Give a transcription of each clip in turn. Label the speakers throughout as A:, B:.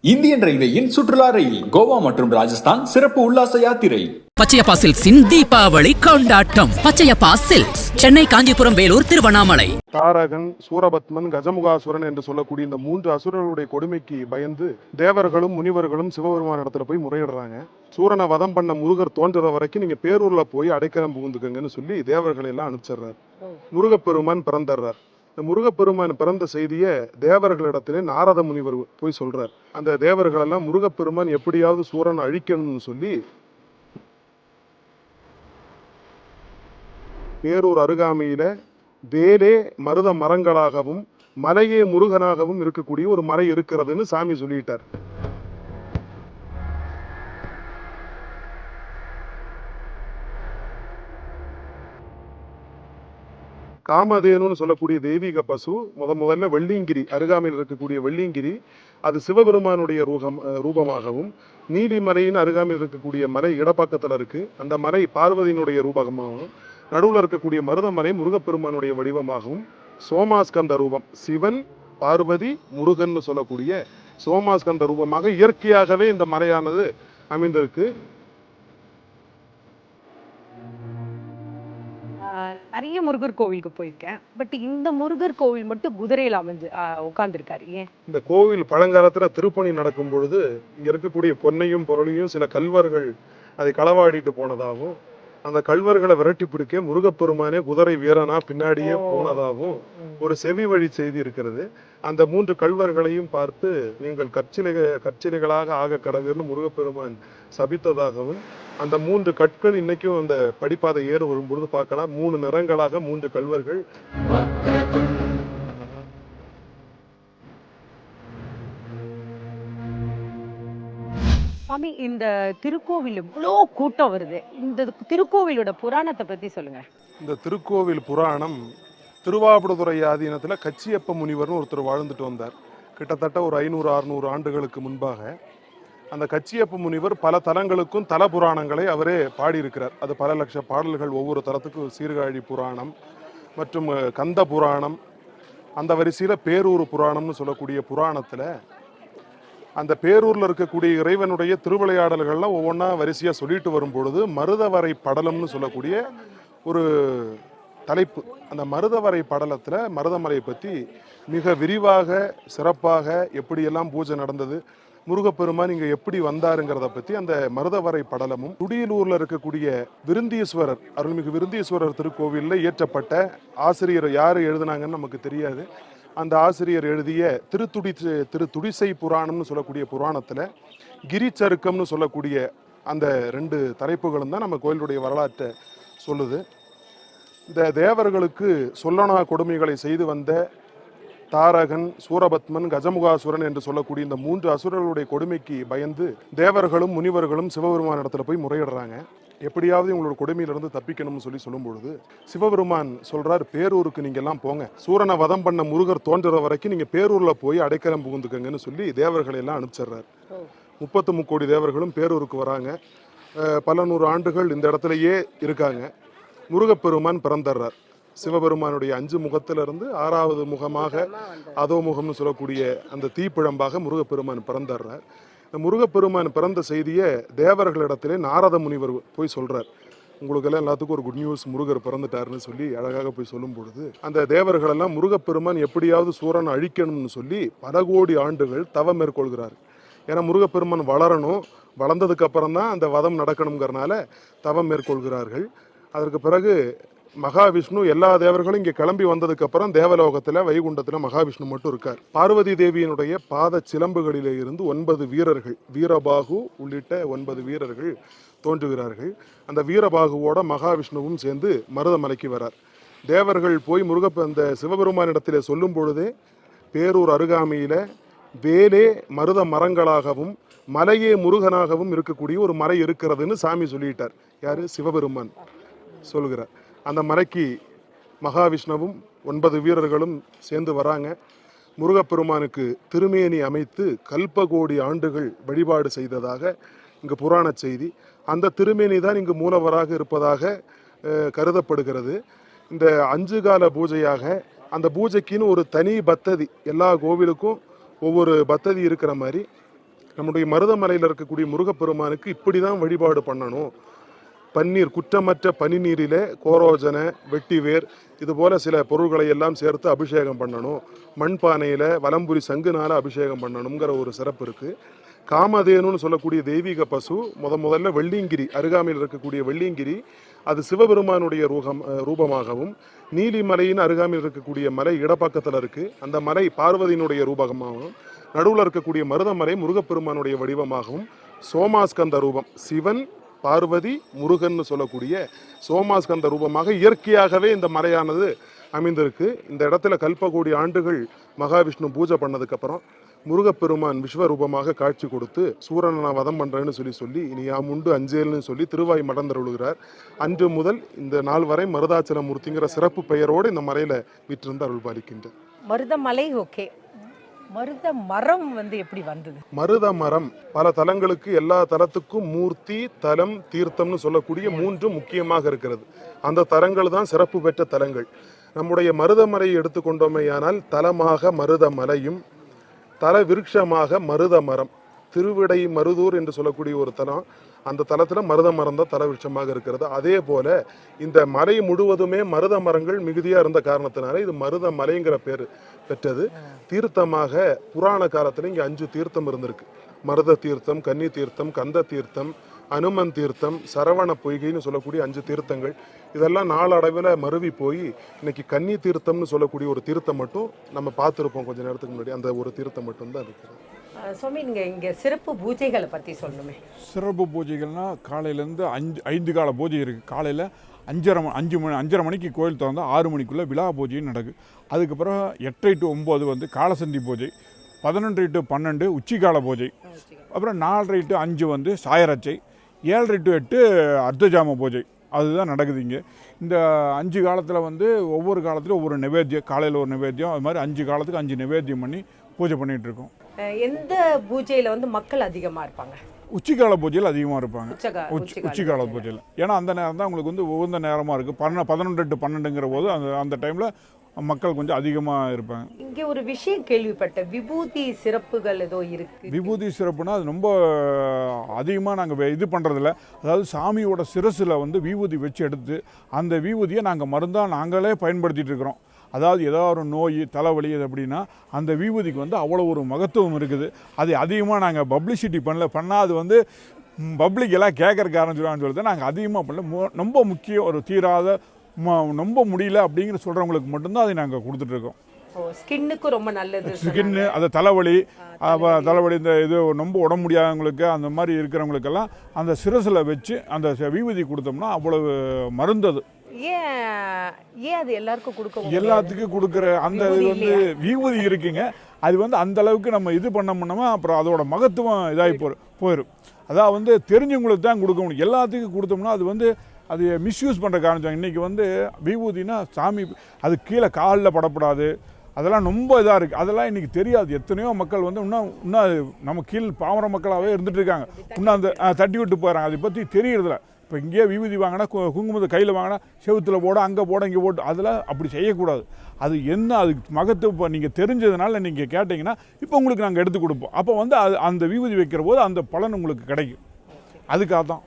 A: Indian ரயில்வேயின் சுற்றுலா ரயில் கோவா மற்றும் ராஜஸ்தான் சிறப்பு உல்லாச யாத்திரை.
B: பச்சையப்பா சில்க்ஸின் தீபாவளி கொண்டாட்டம். பச்சையப்பா சில்க்ஸ், சென்னை, காஞ்சிபுரம், வேலூர், திருவண்ணாமலை.
C: தாரகன், சூரபத்மன், கஜமுகாசுரன் என்று சொல்லக்கூடிய இந்த 3 அசுரர்களுடைய கொடுமைக்கு பயந்து தேவர்களும் முனிவர்களும் சிவபெருமான இடத்துல போய் முறையிடுறாங்க. சூரனை வதம் பண்ண முருகர் தோன்றுற வரைக்கும் நீங்க பேரூர்ல போய் அடைக்கலம் புகுந்துக்கங்கன்னு சொல்லி தேவர்களை எல்லாம் அனுப்பிச்சிடுறார். முருகப்பெருமான் பிறந்துடுறார். இந்த முருகப்பெருமான் பிறந்த செய்திய தேவர்களிடத்திலே நாரத முனிவர் போய் சொல்றார். அந்த தேவர்கள் எல்லாம் முருகப்பெருமான் எப்படியாவது சூரனை அழிக்கணும்னு சொல்லி பேரூர் அருகாமையில வேலே மருத மரங்களாகவும் மலையே முருகனாகவும் இருக்கக்கூடிய ஒரு மலை இருக்கிறதுன்னு சாமி சொல்லிட்டார். காமதேனுன்னு சொல்லக்கூடிய தெய்வீக பசு முதல்ல வெள்ளியங்கிரி அருகாமையில் இருக்கக்கூடிய வெள்ளியங்கிரி அது சிவபெருமானுடைய ரூபமாகவும், நீலிமலையின் அருகாமையில் இருக்கக்கூடிய மலை இடப்பக்கத்துல இருக்கு, அந்த மலை பார்வதியினுடைய ரூபமாகவும், நடுவில் இருக்கக்கூடிய மருதமலை முருகப்பெருமானுடைய வடிவமாகவும், சோமாஸ்கந்த ரூபம் சிவன் பார்வதி முருகன் சொல்லக்கூடிய சோமாஸ்கந்த ரூபமாக இயற்கையாகவே இந்த மலையானது அமைந்திருக்கு.
D: நிறைய முருகர் கோவிலுக்கு போயிருக்கேன். பட் இந்த முருகர் கோவில் மட்டும் குதிரையில அமைஞ்சு உட்கார்ந்துருக்காரு. ஏன்?
C: இந்த கோவில் பழங்காலத்துல திருப்பணி நடக்கும் பொழுது இங்க இருக்கக்கூடிய பொன்னையும் பொருளையும் சில கல்வர்கள் அதை களவாடிட்டு போனதாகவும், அந்த கல்வர்களை விரட்டி பிடிக்க முருகப்பெருமானே குதிரை வீரனா பின்னாடியே போனதாகவும் ஒரு செவி வழி செய்தி இருக்கிறது. அந்த 3 கல்வர்களையும் பார்த்து நீங்கள் கற்சிலைகளாக ஆக கடவுள்னு முருகப்பெருமான் சபித்ததாகவும், அந்த 3 கற்கள் இன்னைக்கும் அந்த படிப்பாதை ஏறு வரும்பொழுது பார்க்கலாம். 3 நிறங்களாக 3 கல்வர்கள்.
D: சுவாமி, இந்த திருக்கோவில் இவ்வளோ கூட்டம் வருது. இந்த திருக்கோவிலோட புராணத்தை பத்தி சொல்லுங்க.
C: இந்த திருக்கோவில் புராணம் திருவாவடுதுறை ஆதீனத்துல கச்சியப்ப முனிவர்னு ஒருத்தர் வாழ்ந்துட்டு வந்தார். கிட்டத்தட்ட ஒரு 500-600 ஆண்டுகளுக்கு முன்பாக அந்த கச்சியப்ப முனிவர் பல தலங்களுக்கும் தல புராணங்களை அவரே பாடியிருக்கிறார். அது பல லட்ச பாடல்கள். ஒவ்வொரு தலத்துக்கும் சீர்காழி புராணம் மற்றும் கந்த புராணம், அந்த வரிசையில பேரூர் புராணம்னு சொல்லக்கூடிய புராணத்துல அந்த பேரூர்ல இருக்கக்கூடிய இறைவனுடைய திருவிளையாடல்கள்லாம் ஒவ்வொன்றா வரிசையா சொல்லிட்டு வரும் பொழுது மருதவரை படலம்னு சொல்லக்கூடிய ஒரு தலைப்பு. அந்த மருதவரை படலத்துல மருதமலையை பத்தி மிக விரிவாக சிறப்பாக எப்படியெல்லாம் பூஜை நடந்தது, முருகப்பெருமான் இங்க எப்படி வந்தாருங்கிறத பத்தி அந்த மருதவரை படலமும், துடியலூர்ல இருக்கக்கூடிய விருந்தீஸ்வரர் அருள்மிகு விருந்தீஸ்வரர் திருக்கோவில்ல இயற்றப்பட்ட ஆசிரியர் யாரு எழுதினாங்கன்னு நமக்கு தெரியாது. அந்த ஆசிரியர் எழுதிய திருத்துடிசை புராணம்னு சொல்லக்கூடிய புராணத்துல கிரிச்சருக்கம்னு சொல்லக்கூடிய அந்த 2 தலைப்புகளும் தான் நம்ம கோயிலுடைய வரலாற்றை சொல்லுது. இந்த தேவர்களுக்கு சொல்லனா கொடுமைகளை செய்து வந்த தாரகன், சூரபத்மன், கஜமுகாசுரன் என்று சொல்லக்கூடிய இந்த 3 அசுரர்களுடைய கொடுமைக்கு பயந்து தேவர்களும் முனிவர்களும் சிவபெருமான இடத்துல போய் முறையிடுறாங்க. எப்படியாவது உங்களோட கொடுமையிலிருந்து தப்பிக்கணும்னு சொல்லும் பொழுது சிவபெருமான் சொல்றார், பேரூருக்கு நீங்க எல்லாம் போங்க, சூரனை வதம் பண்ண முருகர் தோன்றுற வரைக்கும் நீங்க பேரூர்ல போய் அடைக்கலம் புகுந்துக்கங்கன்னு சொல்லி தேவர்களை எல்லாம் அனுப்பிச்சிடுறார். 33 கோடி தேவர்களும் பேரூருக்கு வராங்க. பல 100 ஆண்டுகள் இந்த இடத்துலயே இருக்காங்க. முருகப்பெருமான் பிறந்துடுறார். சிவபெருமானுடைய 5 முகத்திலிருந்து 6வது முகமாக அதோ முகம்னு சொல்லக்கூடிய அந்த தீப்பிழம்பாக முருகப்பெருமான் பிறந்துடுறார். இந்த முருகப்பெருமான் பிறந்த செய்தியை தேவர்களிடத்திலே நாரத முனிவர் போய் சொல்றார். உங்களுக்கெல்லாம் எல்லாத்துக்கும் ஒரு குட் நியூஸ், முருகர் பிறந்துட்டாருன்னு சொல்லி அழகாக போய் சொல்லும் பொழுது அந்த தேவர்கள் எல்லாம் முருகப்பெருமான் எப்படியாவது சூரனை அழிக்கணும்னு சொல்லி பல கோடி ஆண்டுகள் தவம் மேற்கொள்கிறார். ஏன்னா முருகப்பெருமான் வளரணும், வளர்ந்ததுக்கு அப்புறம் தான் அந்த வதம் நடக்கணுங்கிறனால தவம் மேற்கொள்கிறார்கள். அதற்கு பிறகு மகாவிஷ்ணு எல்லா தேவர்களும் இங்கே கிளம்பி வந்ததுக்கு அப்புறம் தேவலோகத்துல வைகுண்டத்துல மகாவிஷ்ணு மட்டும் இருக்கார். பார்வதி தேவியினுடைய பாத சிலம்புகளிலே இருந்து 9 வீரர்கள், வீரபாகு உள்ளிட்ட 9 வீரர்கள் தோன்றுகிறார்கள். அந்த வீரபாகுவோட மகாவிஷ்ணுவும் சேர்ந்து மருதமலைக்கு வரார். தேவர்கள் போய் அந்த சிவபெருமானிடத்திலே சொல்லும் பொழுதே பேரூர் அருகாமையில வேலே மருத மரங்களாகவும் மலையே முருகனாகவும் இருக்கக்கூடிய ஒரு மலை இருக்கிறதுன்னு சாமி சொல்லிட்டார். யாரு? சிவபெருமான் சொல்கிறார். அந்த மலைக்கு மகாவிஷ்ணுவும் 9 வீரர்களும் சேர்ந்து வராங்க. முருகப்பெருமானுக்கு திருமேனி அமைத்து கல்பகோடி ஆண்டுகள் வழிபாடு செய்ததாக இங்கு புராண செய்தி. அந்த திருமேனி தான் இங்கு மூலவராக இருப்பதாக கருதப்படுகிறது. இந்த 5 கால பூஜையாக அந்த பூஜைக்குன்னு ஒரு தனி பத்ததி, எல்லா கோவிலுக்கும் ஒவ்வொரு பத்ததி இருக்கிற மாதிரி நம்முடைய மருதமலையில் இருக்கக்கூடிய முருகப்பெருமானுக்கு இப்படிதான் வழிபாடு பண்ணணும். பன்னீர், குற்றமற்ற பனிநீரிலே கோரோஜன, வெட்டிவேர் இது போல சில பொருள்களை எல்லாம் சேர்த்து அபிஷேகம் பண்ணணும். மண்பானையில வலம்புரி சங்குனால அபிஷேகம் பண்ணணுங்கிற ஒரு சிறப்பு இருக்கு. காமதேனுன்னு சொல்லக்கூடிய தெய்வீக பசு முதல்ல வெள்ளியங்கிரி, அருகாமையில் இருக்கக்கூடிய வெள்ளியங்கிரி, அது சிவபெருமானுடைய ரூபமாகவும், நீலிமலையின் அருகாமையில் இருக்கக்கூடிய மலை இடப்பக்கத்தில் இருக்கு, அந்த மலை பார்வதியினுடைய ரூபமாகவும், நடுவில் இருக்கக்கூடிய மருதமலை முருகப்பெருமானுடைய வடிவமாகவும், சோமாஸ்கந்த ரூபம் சிவன் பார்வதி முருகன் சொல்லக்கூடிய சோமாஸ்கந்த ரூபமாக இயற்கையாகவே இந்த மலையானது அமைந்திருக்கு. இந்த இடத்துல கல்பகோடி ஆண்டுகள் மகாவிஷ்ணு பூஜை பண்ணதுக்கு அப்புறம் முருகப்பெருமான் விஸ்வரூபமாக காட்சி கொடுத்து சூரனை நான் வதம் பண்றேன்னு சொல்லி இனி யாம் உண்டு அஞ்சேல்னு சொல்லி திருவாய் மடந்தருளுகிறார். அன்று முதல் இந்த நாள் வரை மருதாச்சல மூர்த்திங்கிற சிறப்பு பெயரோடு இந்த மலையில வீற்றிருந்து அருள் பாலிக்கின்றார்.
D: மருதமலை ஓகே, மருத மரம் எப்படி வந்தது?
C: மருத மரம் பல தலங்களுக்கு, எல்லா தலத்துக்கும் மூர்த்தி, தலம், தீர்த்தம்னு சொல்லக்கூடிய 3 முக்கியமாக இருக்கிறது. அந்த தலங்கள் தான் சிறப்பு பெற்ற தலங்கள். நம்முடைய மருதமலையை எடுத்துக்கொண்டோமேயானால் தலமாக மருதமலையும், தல விருட்சமாக மருத மரம், திருவிடை மருதூர் என்று சொல்லக்கூடிய ஒரு தலம், அந்த தலத்துல மருத மரம் தான் தல விருட்சமாக இருக்கிறது. அதே போல இந்த மலை முழுவதுமே மருத மரங்கள் மிகுதியா இருந்த காரணத்தினால இது மருத மலைங்கிற பேர் பெற்றது. தீர்த்தமாக புராண காலத்துல இங்க 5 தீர்த்தம் இருந்திருக்கு. மருத தீர்த்தம், கன்னி தீர்த்தம், கந்த தீர்த்தம், அனுமன் தீர்த்தம், சரவண பொய்கைன்னு சொல்லக்கூடிய 5 தீர்த்தங்கள். இதெல்லாம் நாளடைவில் மருவி போய் இன்னைக்கு கன்னி தீர்த்தம்னு சொல்லக்கூடிய ஒரு தீர்த்தம் மட்டும் நம்ம பார்த்துருப்போம் கொஞ்ச நேரத்துக்கு முன்னாடி. அந்த ஒரு தீர்த்தம் மட்டும்தான் இருக்குது.
D: சுவாமி, நீங்க இங்க சிறப்பு பூஜைகளை பத்தி சொல்லணுமே.
E: சிறப்பு பூஜைகள்னா காலையிலேருந்து 5 கால பூஜை இருக்குது. காலையில் 5:30 மணிக்கு கோயில் திறந்தால் 6 மணிக்குள்ளே விழா பூஜையும் நடக்குது. அதுக்கப்புறம் 8 to 9 காலசந்தி பூஜை, 11 to 12 உச்சிக்கால பூஜை, அப்புறம் 4:30 to 5 சாயரச்சை, 7:30 to 8 அர்த்தஜாம பூஜை. அதுதான் நடக்குது இங்கே. இந்த 5 காலத்தில் ஒவ்வொரு காலத்துலையும் ஒவ்வொரு நிவேத்தியம், காலையில் ஒரு நிவேத்தியம், அது மாதிரி 5 காலத்துக்கு 5 நிவேத்தியம் பண்ணி பூஜை பண்ணிகிட்டு இருக்கோம்.
D: எந்த பூஜையில் மக்கள் அதிகமாக இருப்பாங்க?
E: உச்சிக்கால பூஜையில் அதிகமாக இருப்பாங்க. உச்சிக்கால பூஜையில், ஏன்னா அந்த நேரம் தான் உங்களுக்கு உகந்த நேரமாக இருக்குது. 11 to 12ங்கிற போது அந்த டைமில் மக்கள் கொஞ்சம் அதிகமாக இருப்பாங்க.
D: இங்கே ஒரு விஷயம் கேள்விப்பட்ட, விபூதி சிறப்புகள் ஏதோ இருக்கு.
E: விபூதி சிறப்புனா அது ரொம்ப அதிகமாக நாங்கள் இது பண்ணுறதில்ல. அதாவது சாமியோட சிரசில் விபூதி வச்சு எடுத்து அந்த விபூதியை நாங்கள் மருந்தாக நாங்களே பயன்படுத்திகிட்டு இருக்கிறோம். அதாவது ஏதோ ஒரு நோய், தலைவலி இது அப்படின்னா அந்த விபூதிக்கு அவ்வளோ ஒரு மகத்துவம் இருக்குது. அது அதிகமாக நாங்கள் பப்ளிசிட்டி பண்ணால் அது பப்ளிக் எல்லாம் கேட்குறக்கு ஆரம்பிச்சிடுவான்னு சொல்லிட்டு நாங்கள் அதிகமாக பண்ணல. ரொம்ப முக்கியம், ஒரு தீராத ரொம்ப முடியல அப்படிங்கிற சொல்கிறவங்களுக்கு மட்டும்தான் அதை நாங்கள் கொடுத்துட்ருக்கோம்.
D: ஸ்கின்னுக்கு ரொம்ப நல்லது.
E: ஸ்கின்னு, அது தலைவலி, இந்த இது ரொம்ப உடம்பு முடியாதவங்களுக்கு, அந்த மாதிரி இருக்கிறவங்களுக்கெல்லாம் அந்த சிரசில் வச்சு அந்த விபூதி கொடுத்தோம்னா அவ்வளவு மருந்தது.
D: ஏன் அது எல்லாருக்கும் கொடுக்க,
E: எல்லாத்துக்கும் கொடுக்குற அந்த இது விபூதி இருக்குங்க. அது அந்த அளவுக்கு நம்ம இது பண்ணோம்னா அப்புறம் அதோட மகத்துவம் இதாகி போயிடும். அதாவது தெரிஞ்சவங்களுக்கு தான் கொடுக்க முடியும். எல்லாத்துக்கும் கொடுத்தோம்னா அது மிஸ்யூஸ் பண்ணுற காரணம். இன்றைக்கி விபூதினா சாமி அது கீழே காலில் படப்படாது, அதெல்லாம் ரொம்ப இதாக இருக்குது. அதெல்லாம் இன்றைக்கி தெரியாது. எத்தனையோ மக்கள் இன்னும் நம்ம கீழ் பாமர மக்களாகவே இருந்துகிட்டு இருக்காங்க. இன்னும் அந்த தட்டி விட்டு போகிறாங்க. அதை பற்றி தெரியறதில்ல. இப்போ இங்கேயே விபூதி வாங்கினா, குங்குமத்தை கையில் வாங்கினா செவுத்தில் போட, அங்கே போட, இங்கே போட்டு, அதெல்லாம் அப்படி செய்யக்கூடாது. அது என்ன, அதுக்கு மகத்துவம் இப்போ நீங்கள் தெரிஞ்சதுனால நீங்கள் கேட்டிங்கன்னா இப்போ உங்களுக்கு நாங்கள் எடுத்து கொடுப்போம். அப்போ அது அந்த விபூதி வைக்கிற போது அந்த பலன் உங்களுக்கு கிடைக்கும். அதுக்காக தான்.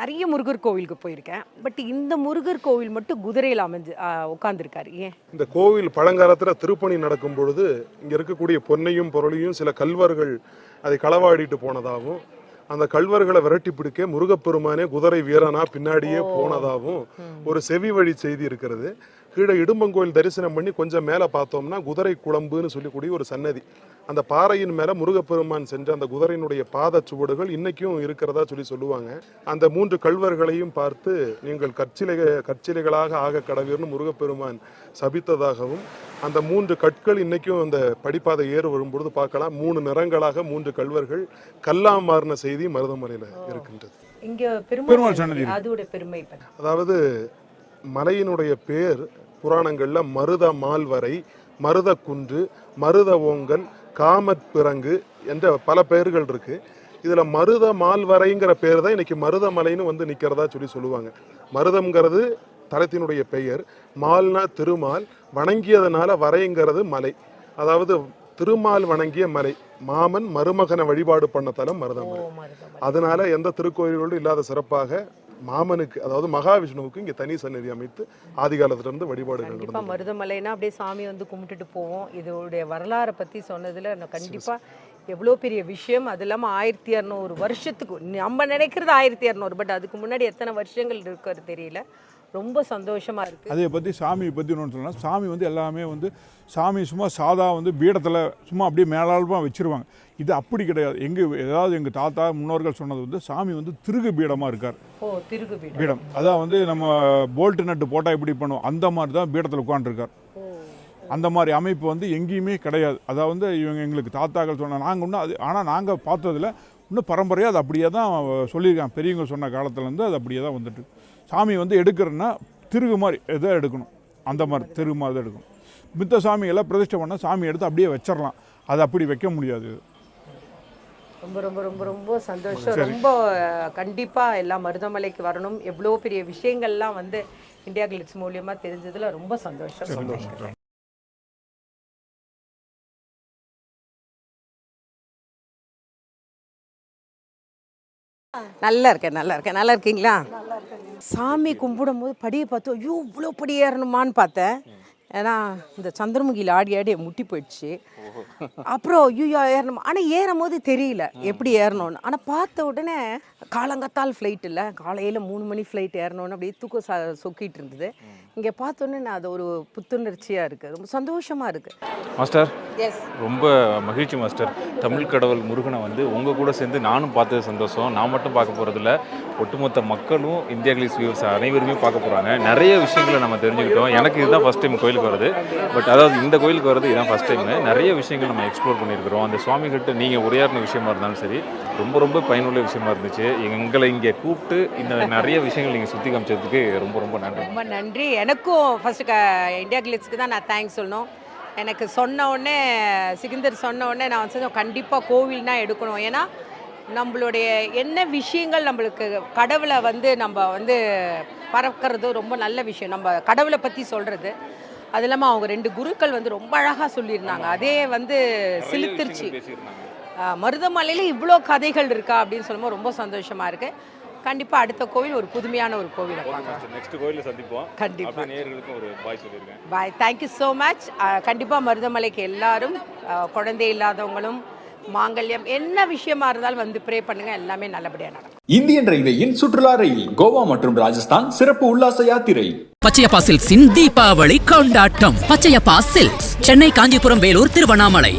D: நிறைய முருகர் கோவிலுக்கு போயிருக்கேன். பட் இந்த முருகர் கோவில் மட்டும் குதிரையில் அமைஞ்சு உட்காந்துருக்காரு. ஏன்? இந்த
C: கோவில் பழங்காலத்தில் திருப்பணி நடக்கும் பொழுது இங்கே இருக்கக்கூடிய பொன்னையும் பொருளையும் சில கல்வர்கள் அதை களவாடிட்டு போனதாகவும், அந்த கல்வர்களை விரட்டி பிடிக்க முருகப்பெருமானே குதிரை வீரனா பின்னாடியே போனதாகவும் ஒரு செவி வழி செய்தி இருக்கிறது. கீழே இடும்பங்கோயில் தரிசனம் பண்ணி கொஞ்சம் மேலே பார்த்தோம்னா குதிரை குழம்புன்னு சொல்லக்கூடிய ஒரு சன்னதி, அந்த பாறையின் மேலே முருகப்பெருமான் சென்ற அந்த குதிரையினுடைய பாத சுவடுகள் இன்னைக்கும் இருக்கிறதா சொல்லுவாங்க. அந்த 3 கல்வர்களையும் பார்த்து நீங்கள் கற்சிலைகளாக ஆக கடவீர்னு முருகப்பெருமான் சபித்ததாகவும், அந்த 3 கற்கள் இன்னைக்கும் அந்த படிப்பாதை ஏறு வரும்பொழுது பார்க்கலாம். 3 நிறங்களாக 3 கல்வர்கள் கல்லாம் மாறின செய்தி மருதமலையில் இருக்கின்றது.
D: இங்க பெருமாள் சன்னதி, அதோட பெருமை.
C: அதாவது மலையினுடைய பேர் புராணங்கள்ல மருத மால்வரை, மருத குன்று, மருத ஓங்கல், காமற்பிறங்கு என்ற பல பெயர்கள் இருக்கு. இதுல மருத மால்வரைங்கிற பேர் தான் இன்னைக்கு மருதமலைன்னு நிக்கிறதா சொல்லுவாங்க. மருதம்ங்கிறது தலத்தினுடைய பெயர், மால்னா திருமால், வணங்கியதுனால வரைங்கிறது மலை. அதாவது திருமால் வணங்கிய மலை. மாமன் மருமகனை வழிபாடு பண்ண தலம் மருதமலை. அதனால எந்த திருக்கோயில்களும் இல்லாத சிறப்பாக மாமனுக்கு, அதாவது மகாவிஷ்ணுவுக்கு இங்க தனி சன்னதி அமைத்து ஆதி காலத்துல இருந்து வழிபாடுகள்
D: கண்டிப்பா மருதமலைனா அப்படியே சாமி வந்து கும்பிட்டுட்டு போவோம். இதோடைய வரலாறை பத்தி சொன்னதுல நான் கண்டிப்பா எவ்வளோ பெரிய விஷயம். அது இல்லாமல் 1200 வருஷத்துக்கு நம்ம நினைக்கிறது 1200, பட் அதுக்கு முன்னாடி எத்தனை வருஷங்கள் இருக்கிறது தெரியல. ரொம்ப சந்தோஷமா இருக்கு.
E: அதை பற்றி சாமியை பற்றி ஒன்று சொல்லலாம். சாமி வந்து எல்லாமே வந்து சாமி சும்மா சாதா வந்து பீடத்தில் சும்மா அப்படியே மேலாளமாக வச்சுருவாங்க. இது அப்படி கிடையாது. எங்கள் தாத்தா முன்னோர்கள் சொன்னது வந்து சாமி வந்து திருகு பீடமாக இருக்கார்.
D: திருகு
E: பீடம் அதான் வந்து நம்ம போல்ட் நட்டு போட்டால் எப்படி பண்ணுவோம் அந்த மாதிரி தான் பீடத்தில் உட்காந்துருக்கார். அந்த மாதிரி அமைப்பு வந்து எங்கேயுமே கிடையாது. அதாவது இவங்க எங்களுக்கு தாத்தாக்கள் சொன்ன நாங்கள் இன்னும் அது, ஆனால் நாங்கள் பார்த்ததில் இன்னும் பரம்பரையாக அது அப்படியே தான் சொல்லியிருக்காங்க. பெரியவங்க சொன்ன காலத்துலேருந்து அது அப்படியே தான் வந்துட்டு. சாமி வந்து எடுக்கிறன்னா திருகு மாதிரி எதை எடுக்கணும், அந்த மாதிரி திருகு மாதிரி தான் எடுக்கணும். மித்த சாமியெல்லாம் பிரதிஷ்டை பண்ணால் சாமி எடுத்து அப்படியே வச்சிடலாம். அது அப்படி வைக்க முடியாது.
D: ரொம்ப ரொம்ப ரொம்ப ரொம்ப சந்தோஷம். ரொம்ப கண்டிப்பாக எல்லாம் மருதமலைக்கு வரணும். எவ்வளோ பெரிய விஷயங்கள்லாம் வந்து இந்தியா கிளிட்ஸ் மூலியமாக தெரிஞ்சதில் ரொம்ப சந்தோஷம். நல்லா இருக்கீங்களா? சாமி கும்பிடும் போது படியை பார்த்தோம். ஐயோ இவ்வளோ படி ஏறணுமான்னு பார்த்தேன். ஏன்னா இந்த சந்திரமுகியில் ஆடி ஆடி முட்டி போயிடுச்சு. அப்புறம் ஐயோ ஏறணும், ஆனால் ஏறும் போது தெரியல எப்படி ஏறணும்னு. ஆனால் பார்த்த உடனே காலங்கத்தால் ஃப்ளைட் இல்லை, காலையில் 3 மணி ஃப்ளைட் ஏறணும்னு அப்படியே தூக்கம் சொக்கிட்டு இருந்தது. இங்கே பார்த்தோன்னே நான் அது ஒரு புத்துணர்ச்சியாக இருக்குது, ரொம்ப சந்தோஷமாக இருக்குது.
F: மாஸ்டர் ரொம்ப மகிழ்ச்சி மாஸ்டர். தமிழ் கடவுள் முருகனை வந்து உங்கள் கூட சேர்ந்து நானும் பார்த்தது சந்தோஷம். நான் மட்டும் பார்க்க போகிறதில்ல, ஒட்டுமொத்த மக்களும் இந்தியா கிளிட்ஸ் வியூவர்ஸ் அனைவருமே பார்க்க போகிறாங்க. நிறைய விஷயங்களை நம்ம தெரிஞ்சுக்கிட்டோம். எனக்கு இதுதான் ஃபஸ்ட் டைம் கோயிலுக்கு வருது. பட் அதாவது இந்த கோயிலுக்கு வருது இதுதான் ஃபஸ்ட் டைம். நிறைய விஷயங்கள் நம்ம எக்ஸ்ப்ளோர் பண்ணியிருக்கிறோம். அந்த சுவாமிகிட்ட நீங்கள் உரையாடின விஷயமா இருந்தாலும் சரி, ரொம்ப ரொம்ப பயனுள்ள விஷயமா இருந்துச்சு. எங்களை இங்கே கூப்பிட்டு இந்த நிறைய விஷயங்கள் நீங்கள் சுற்றி காமிச்சதுக்கு ரொம்ப ரொம்ப நன்றி.
D: ரொம்ப நன்றி. எனக்கும் ஃபஸ்ட்டு இந்தியா கிளிட்ஸ்க்கு தான் நான் தேங்க்ஸ் சொல்லணும். எனக்கு சொன்ன உடனே சிகிந்தர் சொன்ன உடனே நான் வந்து கண்டிப்பாக கோவில்னா எடுக்கணும். ஏன்னா நம்மளுடைய என்ன விஷயங்கள் நம்மளுக்கு கடவுளை வந்து நம்ம வந்து பறக்கிறது ரொம்ப நல்ல விஷயம். நம்ம கடவுளை பற்றி சொல்கிறது, அது இல்லாமல் அவங்க 2 குருக்கள் வந்து ரொம்ப அழகாக சொல்லியிருந்தாங்க. அதே வந்து சிலுத்திருச்சு. மருதமலையில் இவ்வளோ கதைகள் இருக்கா அப்படின்னு சொல்லும்போது ரொம்ப சந்தோஷமாக இருக்குது. கண்டிப்பாக அடுத்த கோவில் ஒரு புதுமையான ஒரு கோவிலை பார்க்கலாம்.
F: நெக்ஸ்ட் கோயிலில் சந்திப்போம்.
D: கண்டிப்பாக
F: நேயர்களுக்கும் ஒரு பாய் சொல்லியிருக்கேன்.
D: பாய். Thank you so much. கண்டிப்பாக மருதமலைக்கு எல்லாரும், குழந்தை இல்லாதவங்களும், மாங்கல்யம் என்ன விஷயமா இருந்தாலும் வந்து ப்ரே பண்ணுங்க, எல்லாமே நல்லபடியாக நடக்கும்.
A: இந்தியன் ரயில்வேயின் சுற்றுலா ரயில் கோவா மற்றும் ராஜஸ்தான் சிறப்பு உல்லாச யாத்திரை.
B: பச்சையப்பா சில்க்ஸின் தீபாவளி கொண்டாட்டம். பச்சையப்பா சில்க்ஸ், சென்னை, காஞ்சிபுரம், வேலூர், திருவண்ணாமலை.